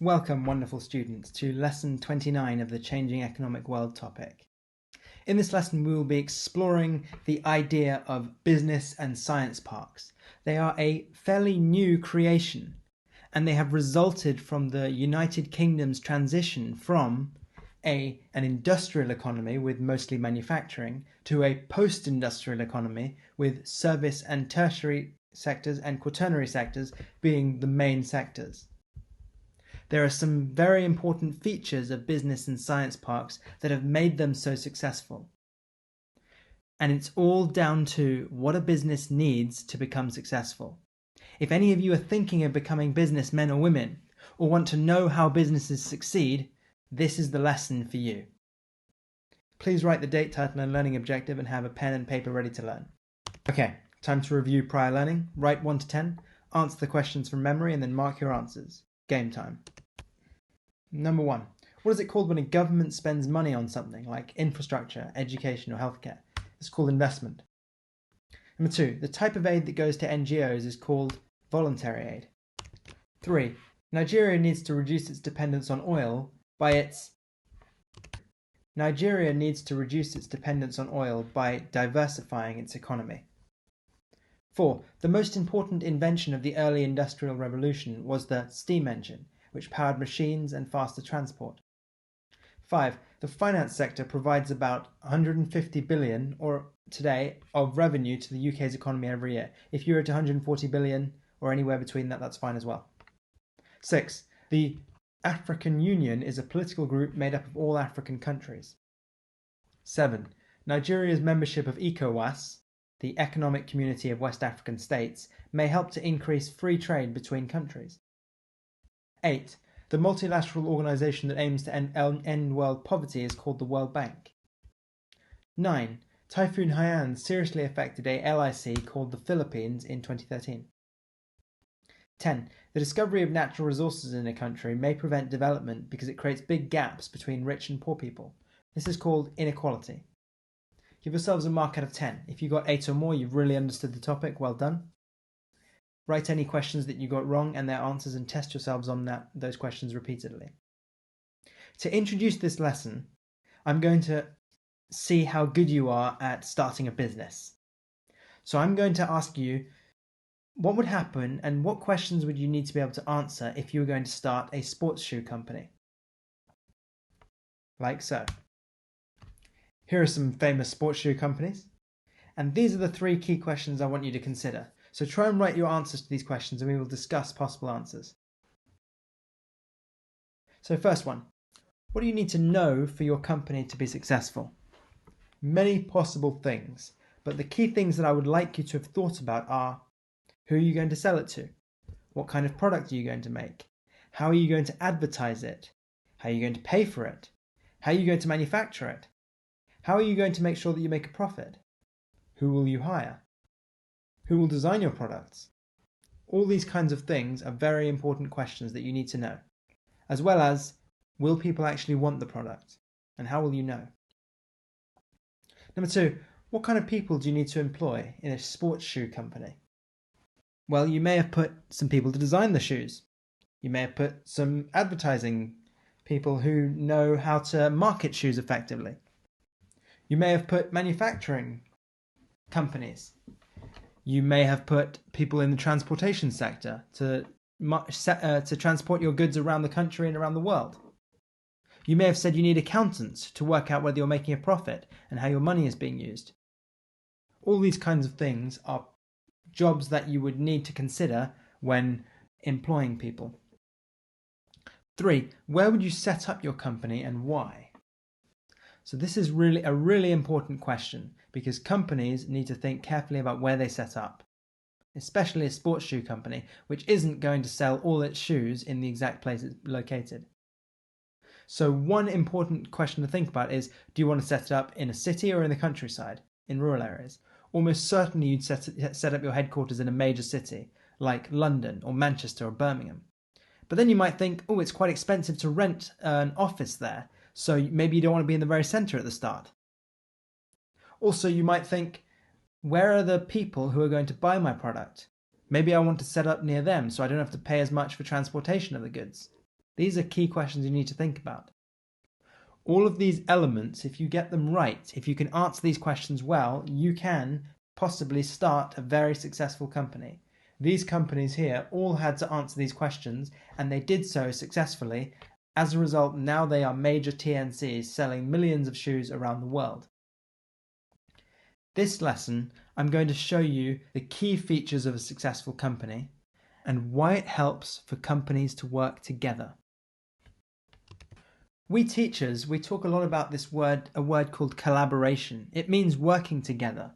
Welcome, wonderful students, to Lesson 29 of the Changing Economic World topic. In this lesson, we will be exploring the idea of business and science parks. They are a fairly new creation, and they have resulted from the United Kingdom's transition from an industrial economy with mostly manufacturing to a post-industrial economy with service and tertiary sectors and quaternary sectors being the main sectors. There are some very important features of business and science parks that have made them so successful. And it's all down to what a business needs to become successful. If any of you are thinking of becoming businessmen or women, or want to know how businesses succeed, this is the lesson for you. Please write the date, title, and learning objective and have a pen and paper ready to learn. Okay, time to review prior learning. Write 1 to 10, answer the questions from memory, and then mark your answers. Game time. Number 1. What is it called when a government spends money on something like infrastructure, education, or healthcare? It's called investment. Number 2. The type of aid that goes to NGOs is called voluntary aid. 3. Nigeria needs to reduce its dependence on oil by diversifying its economy. 4. The most important invention of the early industrial revolution was the steam engine, which powered machines and faster transport. 5. The finance sector provides about 150 billion today of revenue to the UK's economy every year. If you're at 140 billion or anywhere between that, that's fine as well. 6. The African Union is a political group made up of all African countries. 7. Nigeria's membership of ECOWAS, the Economic Community of West African States, may help to increase free trade between countries. 8. The multilateral organization that aims to end world poverty is called the World Bank. 9. Typhoon Haiyan seriously affected a LIC called the Philippines in 2013. 10. The discovery of natural resources in a country may prevent development because it creates big gaps between rich and poor people. This is called inequality. Give yourselves a mark out of 10. If you got 8 or more, you've really understood the topic. Well done. Write any questions that you got wrong and their answers and test yourselves on those questions repeatedly. To introduce this lesson, I'm going to see how good you are at starting a business. So I'm going to ask you what would happen and what questions would you need to be able to answer if you were going to start a sports shoe company. Like so. Here are some famous sports shoe companies, and these are the 3 key questions I want you to consider. So try and write your answers to these questions and we will discuss possible answers. So first one, what do you need to know for your company to be successful? Many possible things, but the key things that I would like you to have thought about are: who are you going to sell it to? What kind of product are you going to make? How are you going to advertise it? How are you going to pay for it? How are you going to manufacture it? How are you going to make sure that you make a profit? Who will you hire? Who will design your products? All these kinds of things are very important questions that you need to know, as well as, will people actually want the product? And how will you know? Number 2, what kind of people do you need to employ in a sports shoe company? Well, you may have put some people to design the shoes. You may have put some advertising people who know how to market shoes effectively. You may have put manufacturing companies. You may have put people in the transportation sector to transport your goods around the country and around the world. You may have said you need accountants to work out whether you're making a profit and how your money is being used. All these kinds of things are jobs that you would need to consider when employing people. 3, where would you set up your company and why? So this is really a really important question because companies need to think carefully about where they set up, especially a sports shoe company, which isn't going to sell all its shoes in the exact place it's located. So one important question to think about is, do you want to set it up in a city or in the countryside, in rural areas? Almost certainly you'd set up your headquarters in a major city, like London or Manchester or Birmingham. But then you might think, oh, it's quite expensive to rent an office there, so maybe you don't want to be in the very centre at the start. Also, you might think, where are the people who are going to buy my product? Maybe I want to set up near them so I don't have to pay as much for transportation of the goods. These are key questions you need to think about. All of these elements, if you get them right, if you can answer these questions well, you can possibly start a very successful company. These companies here all had to answer these questions, and they did so successfully. As a result, now they are major TNCs selling millions of shoes around the world. This lesson, I'm going to show you the key features of a successful company and why it helps for companies to work together. We teachers, we talk a lot about this word, a word called collaboration. It means working together.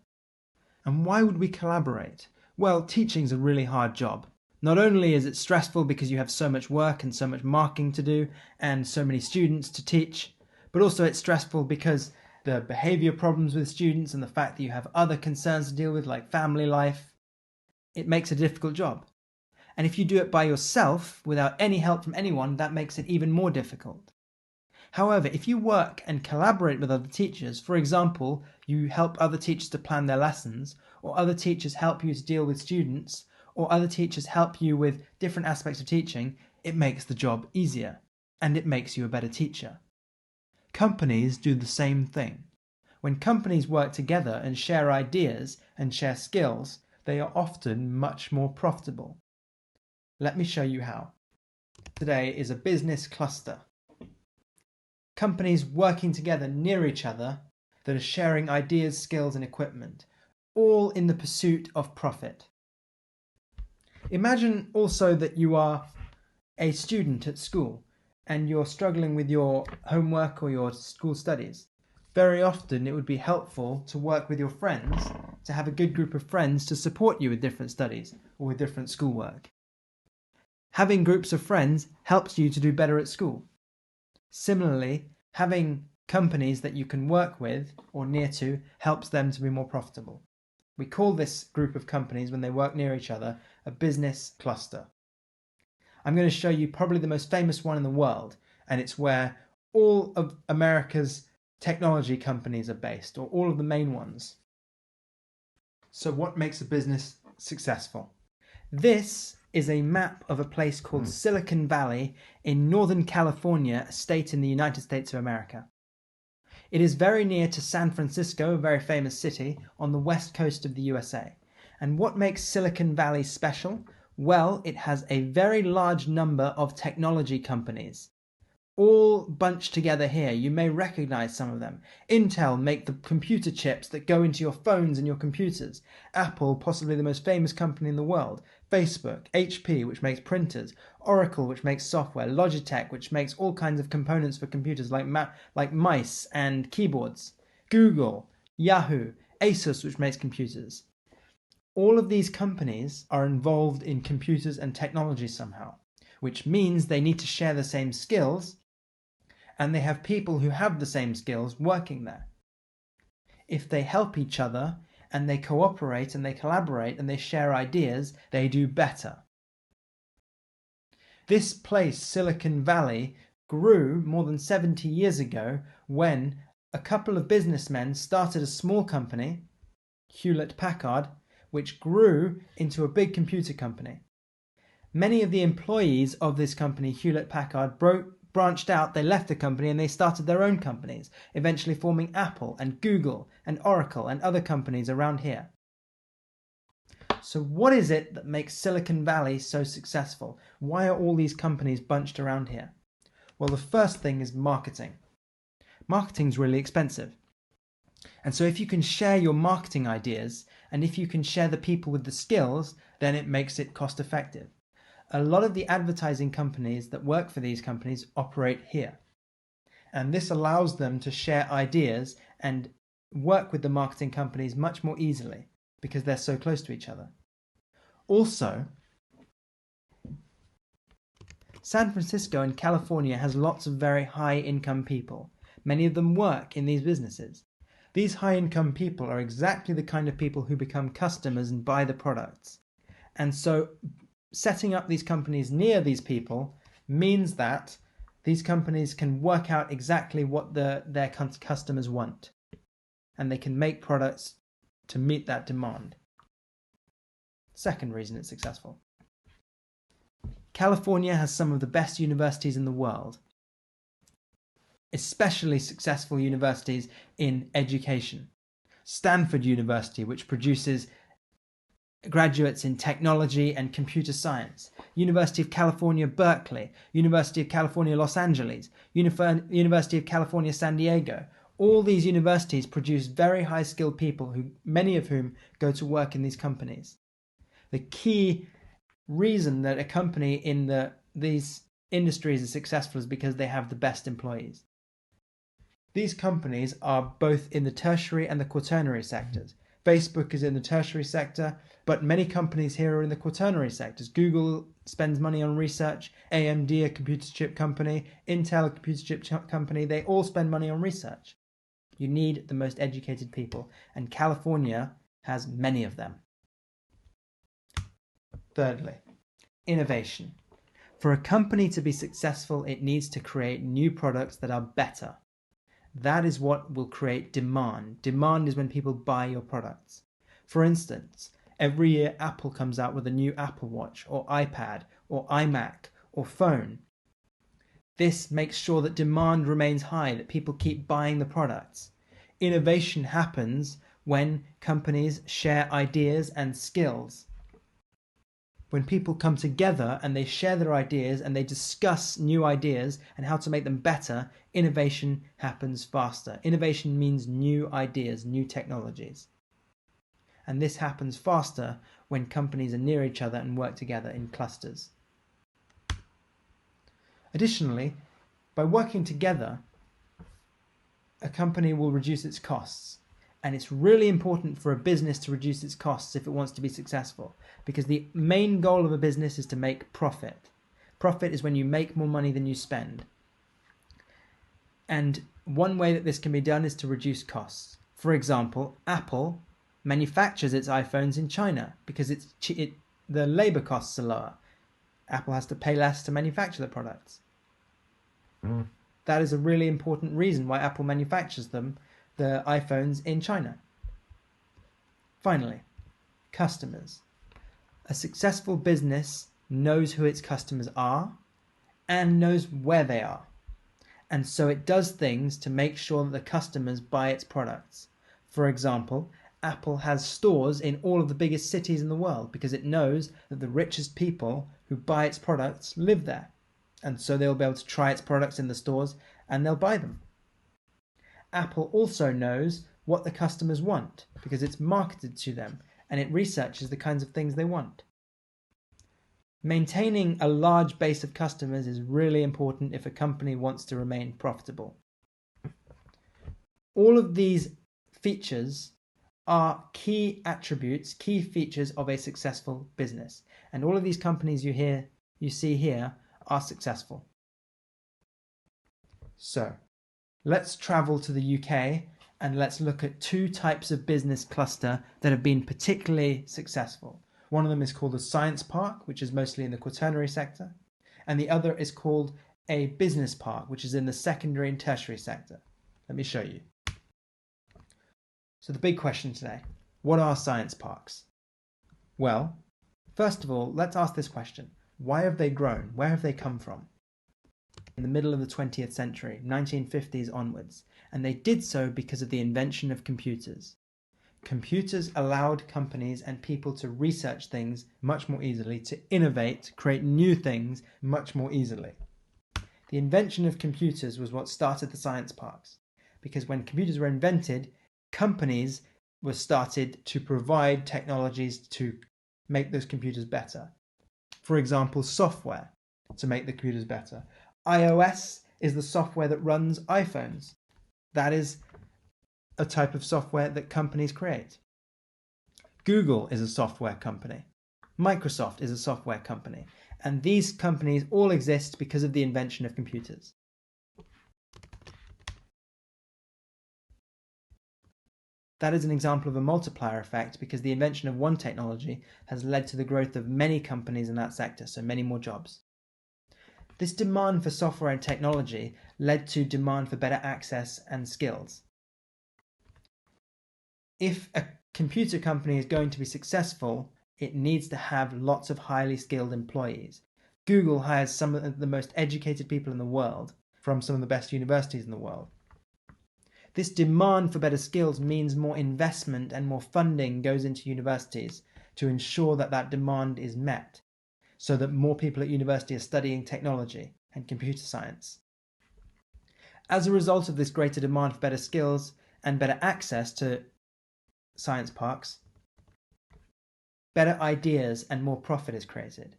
And why would we collaborate? Well, teaching's a really hard job. Not only is it stressful because you have so much work and so much marking to do and so many students to teach, but also it's stressful because the behavior problems with students and the fact that you have other concerns to deal with like family life, it makes a difficult job. And if you do it by yourself without any help from anyone, that makes it even more difficult. However, if you work and collaborate with other teachers, for example, you help other teachers to plan their lessons, or other teachers help you to deal with students, or other teachers help you with different aspects of teaching, it makes the job easier, and it makes you a better teacher. Companies do the same thing. When companies work together and share ideas and share skills, they are often much more profitable. Let me show you how. Today is a business cluster. Companies working together near each other that are sharing ideas, skills and equipment, all in the pursuit of profit. Imagine also that you are a student at school and you're struggling with your homework or your school studies. Very often it would be helpful to work with your friends, to have a good group of friends to support you with different studies or with different schoolwork. Having groups of friends helps you to do better at school. Similarly, having companies that you can work with or near to helps them to be more profitable. We call this group of companies, when they work near each other, a business cluster. I'm going to show you probably the most famous one in the world, and it's where all of America's technology companies are based, or all of the main ones. So what makes a business successful? This is a map of a place called Silicon Valley in Northern California, a state in the United States of America. It is very near to San Francisco, a very famous city, on the west coast of the USA. And what makes Silicon Valley special? Well, it has a very large number of technology companies, all bunched together here. You may recognize some of them. Intel make the computer chips that go into your phones and your computers. Apple, possibly the most famous company in the world. Facebook, HP, which makes printers. Oracle, which makes software. Logitech, which makes all kinds of components for computers like mice and keyboards. Google, Yahoo, Asus, which makes computers. All of these companies are involved in computers and technology somehow, which means they need to share the same skills, and they have people who have the same skills working there. If they help each other, and they cooperate, and they collaborate, and they share ideas, they do better. This place, Silicon Valley, grew more than 70 years ago when a couple of businessmen started a small company, Hewlett-Packard, which grew into a big computer company. Many of the employees of this company, Hewlett-Packard, branched out, they left the company and they started their own companies, eventually forming Apple and Google and Oracle and other companies around here. So what is it that makes Silicon Valley so successful? Why are all these companies bunched around here? Well, the first thing is marketing. Marketing's really expensive. And so if you can share your marketing ideas, and if you can share the people with the skills, then it makes it cost effective. A lot of the advertising companies that work for these companies operate here. And this allows them to share ideas and work with the marketing companies much more easily because they're so close to each other. Also, San Francisco and California has lots of very high income people. Many of them work in these businesses. These high income people are exactly the kind of people who become customers and buy the products. And so setting up these companies near these people means that these companies can work out exactly what their customers want, and they can make products to meet that demand. Second reason it's successful. California has some of the best universities in the world, especially successful universities in education. Stanford University, which produces graduates in technology and computer science. University of California, Berkeley. University of California, Los Angeles. University of California, San Diego. All these universities produce very high-skilled people, many of whom go to work in these companies. The key reason that a company in these industries is successful is because they have the best employees. These companies are both in the tertiary and the quaternary sectors. Facebook is in the tertiary sector, but many companies here are in the quaternary sectors. Google spends money on research, AMD, a computer chip company, Intel, a computer chip company, they all spend money on research. You need the most educated people, and California has many of them. Thirdly, innovation. For a company to be successful, it needs to create new products that are better. That is what will create demand. Demand is when people buy your products. For instance, every year Apple comes out with a new Apple Watch or iPad or iMac or phone. This makes sure that demand remains high, that people keep buying the products. Innovation happens when companies share ideas and skills. When people come together and they share their ideas and they discuss new ideas and how to make them better, innovation happens faster. Innovation means new ideas, new technologies. And this happens faster when companies are near each other and work together in clusters. Additionally, by working together, a company will reduce its costs. And it's really important for a business to reduce its costs if it wants to be successful, because the main goal of a business is to make profit. Profit is when you make more money than you spend. And one way that this can be done is to reduce costs. For example, Apple manufactures its iPhones in China because the labor costs are lower. Apple has to pay less to manufacture the products. That is a really important reason why Apple manufactures the iPhones in China. Finally, customers. A successful business knows who its customers are and knows where they are. And so it does things to make sure that the customers buy its products. For example, Apple has stores in all of the biggest cities in the world because it knows that the richest people who buy its products live there. And so they'll be able to try its products in the stores and they'll buy them. Apple also knows what the customers want because it's marketed to them and it researches the kinds of things they want. Maintaining a large base of customers is really important if a company wants to remain profitable. All of these features are key attributes, key features of a successful business. And all of these companies you see here are successful. So, let's travel to the UK and let's look at two types of business cluster that have been particularly successful. One of them is called a science park, which is mostly in the quaternary sector, and the other is called a business park, which is in the secondary and tertiary sector. Let me show you. So the big question today, what are science parks? Well, first of all, let's ask this question. Why have they grown? Where have they come from? In the middle of the 20th century, 1950s onwards, and they did so because of the invention of computers. Computers allowed companies and people to research things much more easily, to innovate, create new things much more easily. The invention of computers was what started the science parks, because when computers were invented, companies were started to provide technologies to make those computers better. For example, software to make the computers better. iOS is the software that runs iPhones. That is a type of software that companies create. Google is a software company. Microsoft is a software company. And these companies all exist because of the invention of computers. That is an example of a multiplier effect because the invention of one technology has led to the growth of many companies in that sector, so many more jobs. This demand for software and technology led to demand for better access and skills. If a computer company is going to be successful, it needs to have lots of highly skilled employees. Google hires some of the most educated people in the world from some of the best universities in the world. This demand for better skills means more investment and more funding goes into universities to ensure that that demand is met, so that more people at university are studying technology and computer science. As a result of this greater demand for better skills and better access to science parks, better ideas and more profit is created.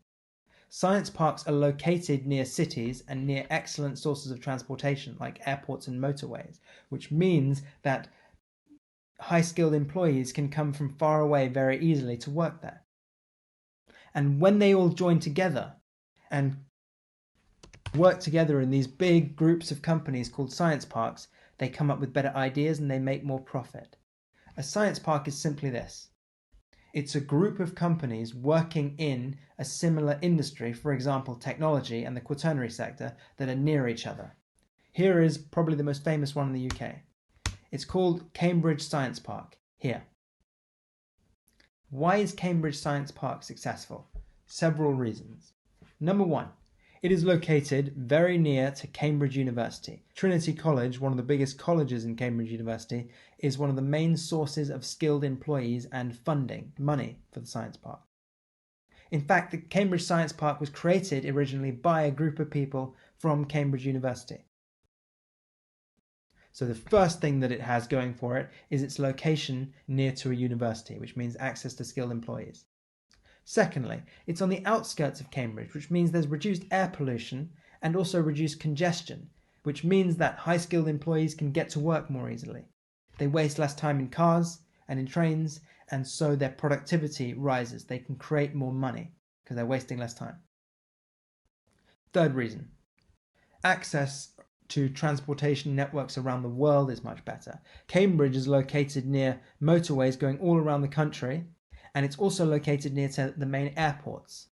Science parks are located near cities and near excellent sources of transportation like airports and motorways, which means that high-skilled employees can come from far away very easily to work there. And when they all join together and work together in these big groups of companies called science parks, they come up with better ideas and they make more profit. A science park is simply this. It's a group of companies working in a similar industry, for example, technology and the quaternary sector, that are near each other. Here is probably the most famous one in the UK. It's called Cambridge Science Park, here. Why is Cambridge Science Park successful? Several reasons. Number one, it is located very near to Cambridge University. Trinity College, one of the biggest colleges in Cambridge University, is one of the main sources of skilled employees and funding, money for the science park. In fact, the Cambridge Science Park was created originally by a group of people from Cambridge University. So the first thing that it has going for it is its location near to a university, which means access to skilled employees. Secondly, it's on the outskirts of Cambridge, which means there's reduced air pollution and also reduced congestion, which means that high-skilled employees can get to work more easily. They waste less time in cars and in trains, and so their productivity rises. They can create more money because they're wasting less time. Third reason, access to transportation networks around the world is much better. Cambridge is located near motorways going all around the country, and it's also located near to the main airports,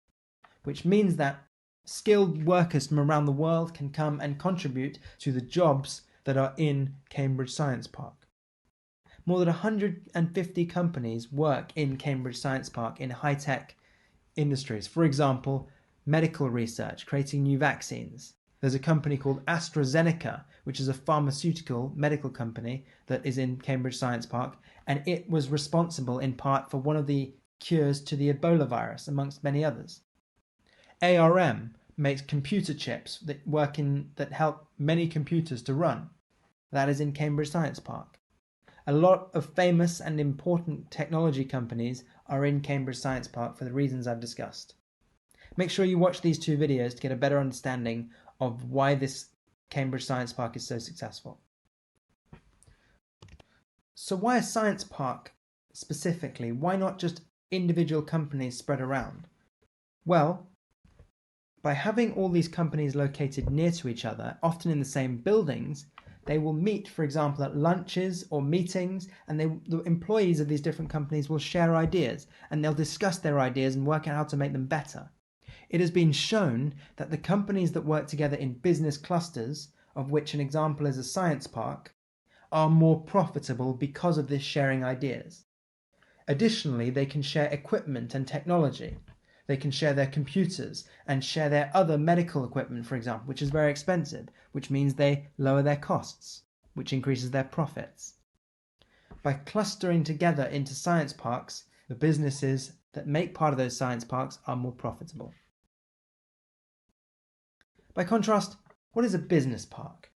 which means that skilled workers from around the world can come and contribute to the jobs that are in Cambridge Science Park. More than 150 companies work in Cambridge Science Park in high-tech industries. For example, medical research, creating new vaccines. There's a company called AstraZeneca, which is a pharmaceutical medical company that is in Cambridge Science Park, and it was responsible in part for one of the cures to the Ebola virus, amongst many others. ARM makes computer chips that help many computers to run. That is in Cambridge Science Park. A lot of famous and important technology companies are in Cambridge Science Park for the reasons I've discussed. Make sure you watch these two videos to get a better understanding of why this Cambridge Science Park is so successful. So why a science park specifically? Why not just individual companies spread around? Well, by having all these companies located near to each other, often in the same buildings, they will meet, for example, at lunches or meetings, and the employees of these different companies will share ideas, and they'll discuss their ideas and work out how to make them better. It has been shown that the companies that work together in business clusters, of which an example is a science park, are more profitable because of this sharing ideas. Additionally, they can share equipment and technology. They can share their computers and share their other medical equipment, for example, which is very expensive, which means they lower their costs, which increases their profits. By clustering together into science parks, the businesses that make part of those science parks are more profitable. By contrast, what is a business park?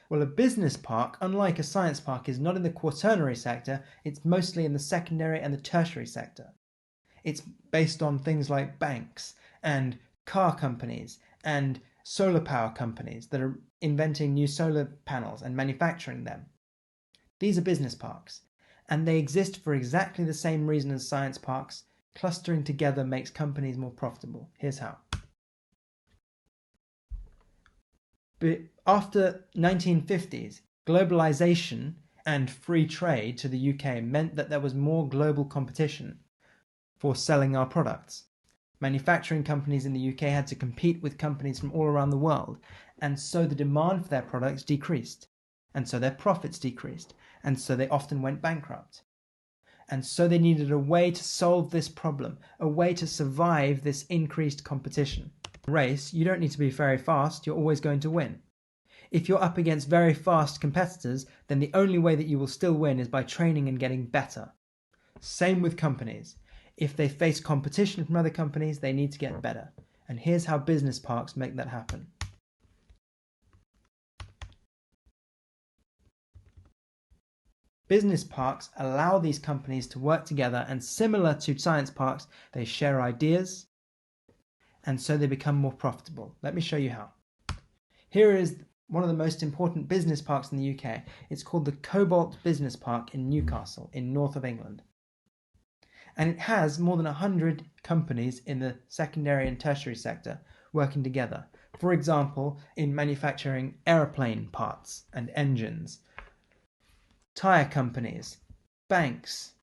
Well, a business park, unlike a science park, is not in the quaternary sector, it's mostly in the secondary and the tertiary sector. It's based on things like banks and car companies and solar power companies that are inventing new solar panels and manufacturing them. These are business parks, and they exist for exactly the same reason as science parks. Clustering together makes companies more profitable. Here's how. But after 1950s, globalization and free trade to the UK meant that there was more global competition for selling our products. Manufacturing companies in the UK had to compete with companies from all around the world, and so the demand for their products decreased, and so their profits decreased, and so they often went bankrupt. And so they needed a way to solve this problem, a way to survive this increased competition. race, you don't need to be very fast, you're always going to win. If you're up against very fast competitors, then the only way that you will still win is by training and getting better. Same with companies. If they face competition from other companies, they need to get better. And here's how business parks make that happen. Business parks allow these companies to work together, and similar to science parks, they share ideas, and so they become more profitable. Let me show you how. Here is one of the most important business parks in the UK. It's called the Cobalt Business Park in Newcastle, in north of England. And it has more than 100 companies in the secondary and tertiary sector working together. For example, in manufacturing aeroplane parts and engines, tyre companies, banks,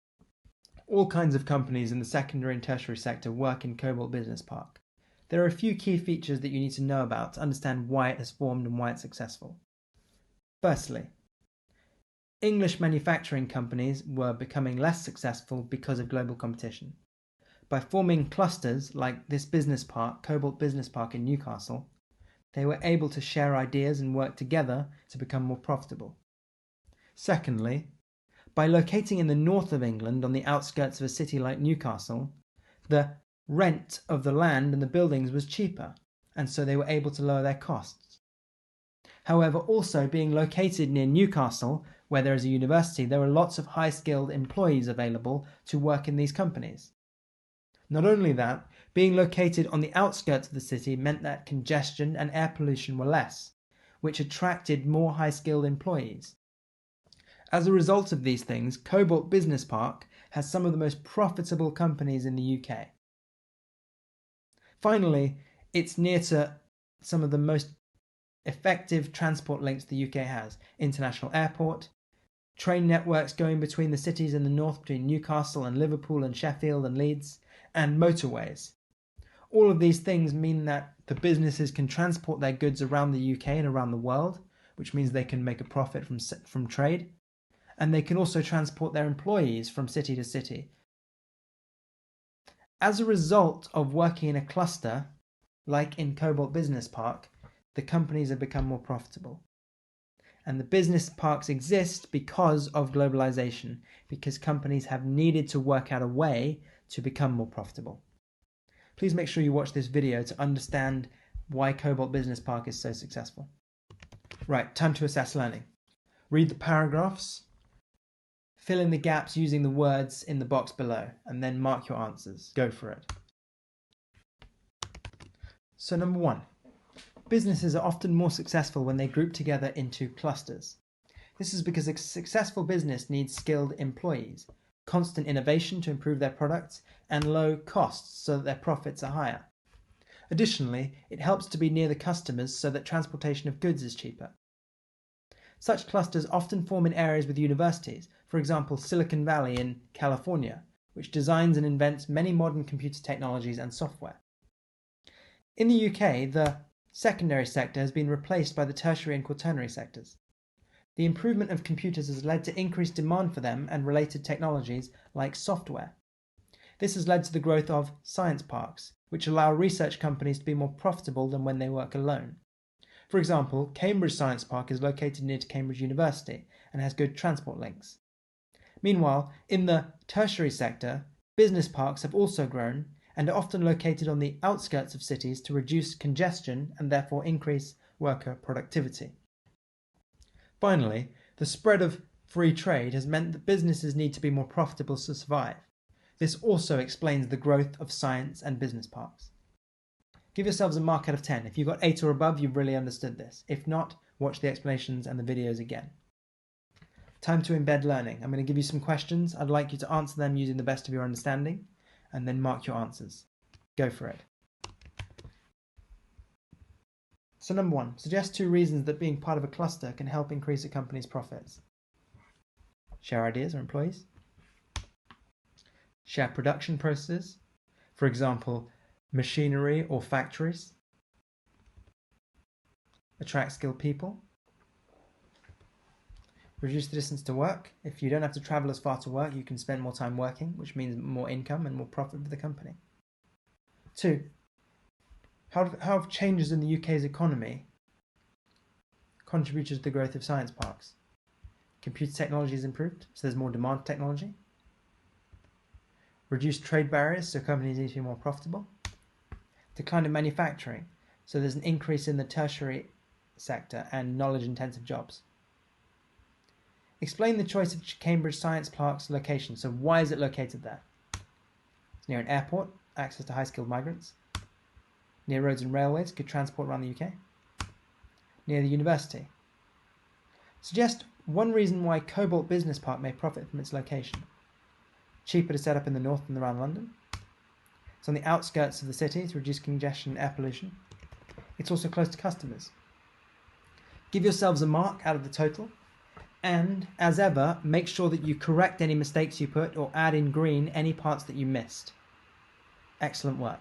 all kinds of companies in the secondary and tertiary sector work in Cobalt Business Park. There are a few key features that you need to know about to understand why it has formed and why it's successful. Firstly, English manufacturing companies were becoming less successful because of global competition. By forming clusters like this business park, Cobalt Business Park in Newcastle, they were able to share ideas and work together to become more profitable. Secondly, by locating in the north of England on the outskirts of a city like Newcastle, the rent of the land and the buildings was cheaper, and so they were able to lower their costs. However, also being located near Newcastle, where there is a university, there were lots of high-skilled employees available to work in these companies. Not only that, being located on the outskirts of the city meant that congestion and air pollution were less, which attracted more high-skilled employees. As a result of these things, Cobalt Business Park has some of the most profitable companies in the UK. Finally, it's near to some of the most effective transport links the UK has. International airport, train networks going between the cities in the north, between Newcastle and Liverpool and Sheffield and Leeds, and motorways. All of these things mean that the businesses can transport their goods around the UK and around the world, which means they can make a profit from trade, and they can also transport their employees from city to city. As a result of working in a cluster, like in Cobalt Business Park, the companies have become more profitable. And the business parks exist because of globalization, because companies have needed to work out a way to become more profitable. Please make sure you watch this video to understand why Cobalt Business Park is so successful. Right, time to assess learning. Read the paragraphs, fill in the gaps using the words in the box below, and then mark your answers. Go for it. So number 1. Businesses are often more successful when they group together into clusters. This is because a successful business needs skilled employees, constant innovation to improve their products, and low costs so that their profits are higher. Additionally, it helps to be near the customers so that transportation of goods is cheaper. Such clusters often form in areas with universities, for example Silicon Valley in California, which designs and invents many modern computer technologies and software. In the UK, the secondary sector has been replaced by the tertiary and quaternary sectors. The improvement of computers has led to increased demand for them and related technologies like software. This has led to the growth of science parks, which allow research companies to be more profitable than when they work alone. For example, Cambridge Science Park is located near to Cambridge University and has good transport links. Meanwhile, in the tertiary sector, business parks have also grown and are often located on the outskirts of cities to reduce congestion and therefore increase worker productivity. Finally, the spread of free trade has meant that businesses need to be more profitable to survive. This also explains the growth of science and business parks. Give yourselves a mark out of 10. If you got 8 or above, you've really understood this. If not, watch the explanations and the videos again. Time to embed learning. I'm going to give you some questions. I'd like you to answer them using the best of your understanding, and then mark your answers. Go for it. So number 1, suggest 2 reasons that being part of a cluster can help increase a company's profits. Share ideas or employees. Share production processes. For example, machinery or factories. Attract skilled people. Reduce the distance to work. If you don't have to travel as far to work, you can spend more time working, which means more income and more profit for the company. 2. How have changes in the UK's economy contributed to the growth of science parks? Computer technology has improved, so there's more demand for technology. Reduced trade barriers, so companies need to be more profitable. Decline in manufacturing, so there's an increase in the tertiary sector and knowledge-intensive jobs. Explain the choice of Cambridge Science Park's location. So why is it located there? It's near an airport, access to high-skilled migrants. Near roads and railways, good transport around the UK. Near the university. Suggest one reason why Cobalt Business Park may profit from its location. Cheaper to set up in the north than around London. It's on the outskirts of the city to reduce congestion and air pollution. It's also close to customers. Give yourselves a mark out of the total. And, as ever, make sure that you correct any mistakes you put or add in green any parts that you missed. Excellent work.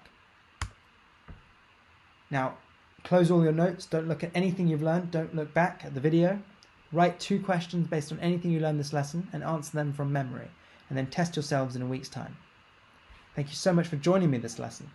Now, close all your notes. Don't look at anything you've learned. Don't look back at the video. Write 2 questions based on anything you learned this lesson and answer them from memory. And then test yourselves in a week's time. Thank you so much for joining me this lesson.